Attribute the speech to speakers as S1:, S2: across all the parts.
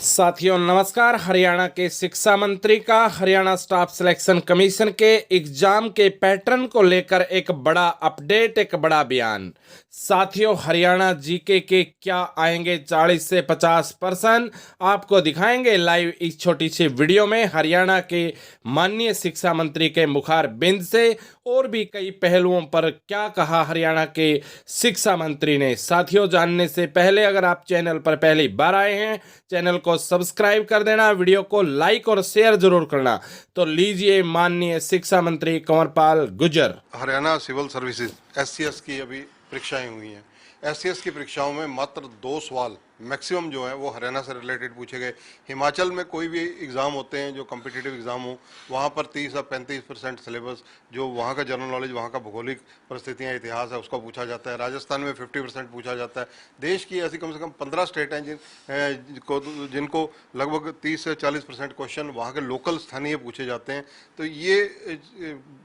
S1: साथियों नमस्कार। हरियाणा के शिक्षा मंत्री का हरियाणा स्टाफ सिलेक्शन कमीशन के एग्जाम के पैटर्न को लेकर एक बड़ा अपडेट, एक बड़ा बयान। साथियों हरियाणा जीके के क्या आएंगे 40 से 50%, आपको दिखाएंगे लाइव इस छोटी सी वीडियो में। हरियाणा के माननीय शिक्षा मंत्री के मुखार बिंद से और भी कई पहलुओं पर क्या कहा हरियाणा के शिक्षा मंत्री ने। साथियों जानने से पहले अगर आप चैनल पर पहली बार आए हैं, चैनल को सब्सक्राइब कर देना, वीडियो को लाइक और शेयर जरूर करना। तो लीजिए माननीय शिक्षा मंत्री Kanwarpal Gurjar.
S2: Haryana civil services SCS की अभी परीक्षाएं हुई हैं। एससीएस की परीक्षाओं में मात्र 2 सवाल मैक्सिमम जो है वो हरियाणा से रिलेटेड पूछे गए। हिमाचल में कोई भी एग्ज़ाम होते हैं जो कम्पिटिटिव एग्ज़ाम हो, वहाँ पर 30 या 35% सिलेबस जो वहाँ का जनरल नॉलेज, वहाँ का भौगोलिक परिस्थितियाँ, इतिहास है उसका पूछा जाता है। राजस्थान में 50% पूछा जाता है। देश की ऐसी कम से कम 15 स्टेट हैं जिनको लगभग 30 से 40% क्वेश्चन वहाँ के लोकल स्थानीय पूछे जाते हैं। तो ये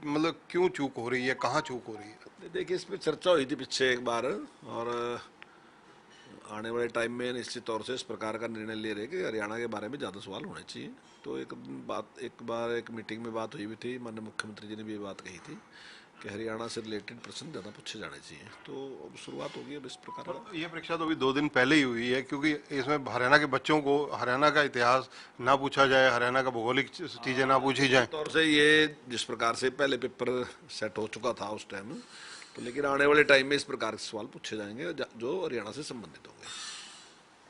S2: मतलब क्यों चूक हो रही है, कहाँ चूक हो रही है?
S3: देखिए, इस पे चर्चा हुई थी पीछे एक बार, और आने वाले टाइम में निश्चित तौर से इस प्रकार का निर्णय ले रहे कि हरियाणा के बारे में ज़्यादा सवाल होने चाहिए। तो एक बार एक मीटिंग में बात हुई भी थी, माननीय मुख्यमंत्री जी ने भी ये बात कही थी कि हरियाणा से रिलेटेड प्रश्न ज़्यादा पूछे जाने चाहिए। तो अब शुरुआत होगी अब इस प्रकार का।
S2: ये परीक्षा तो अभी 2 दिन पहले ही हुई है, क्योंकि इसमें हरियाणा के बच्चों को हरियाणा का इतिहास ना पूछा जाए, हरियाणा का भौगोलिक चीज़ें ना पूछी जाए।
S3: तौर से ये जिस प्रकार से पहले पेपर सेट हो चुका था उस टाइम, तो लेकिन आने वाले टाइम में इस प्रकार के सवाल पूछे जाएंगे जो हरियाणा से संबंधित होंगे।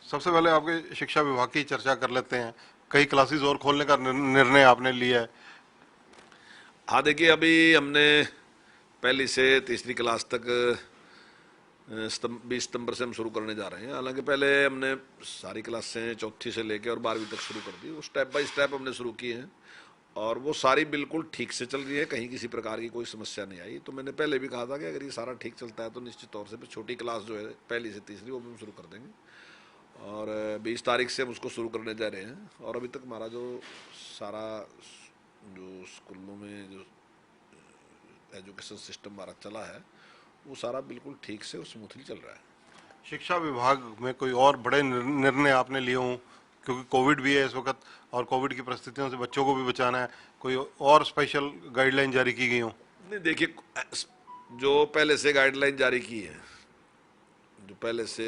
S2: सबसे पहले आपके शिक्षा विभाग की चर्चा कर लेते हैं। कई क्लासेस और खोलने का निर्णय आपने लिया है।
S3: हाँ, देखिए, अभी हमने पहली से तीसरी क्लास तक 20 सितंबर से हम शुरू करने जा रहे हैं। हालांकि पहले हमने सारी क्लासें चौथी से लेकर और 12वीं तक शुरू कर दी। वो स्टेप बाय स्टेप हमने शुरू किए हैं और वो सारी बिल्कुल ठीक से चल रही है, कहीं किसी प्रकार की कोई समस्या नहीं आई। तो मैंने पहले भी कहा था कि अगर ये सारा ठीक चलता है तो निश्चित तौर से छोटी क्लास जो है पहली से तीसरी वो भी हम शुरू कर देंगे, और 20 तारीख से हम उसको शुरू करने जा रहे हैं। और अभी तक हमारा जो सारा जो स्कूलों में जो एजुकेशन सिस्टम हमारा चला है वो सारा बिल्कुल ठीक से और स्मूथली चल रहा है।
S2: शिक्षा विभाग में कोई और बड़े निर्णय आपने लिए हों, क्योंकि कोविड भी है इस वक्त और कोविड की परिस्थितियों से बच्चों को भी बचाना है, कोई और स्पेशल गाइडलाइन जारी की गई हो?
S3: नहीं, देखिए, जो पहले से गाइडलाइन जारी की है, जो पहले से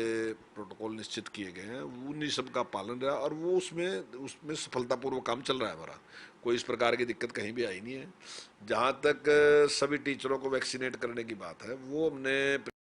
S3: प्रोटोकॉल निश्चित किए गए हैं, उन्हीं सब का पालन रहा और वो उसमें सफलतापूर्वक काम चल रहा है हमारा। कोई इस प्रकार की दिक्कत कहीं भी आई नहीं है। जहाँ तक सभी टीचरों को वैक्सीनेट करने की बात है, वो हमने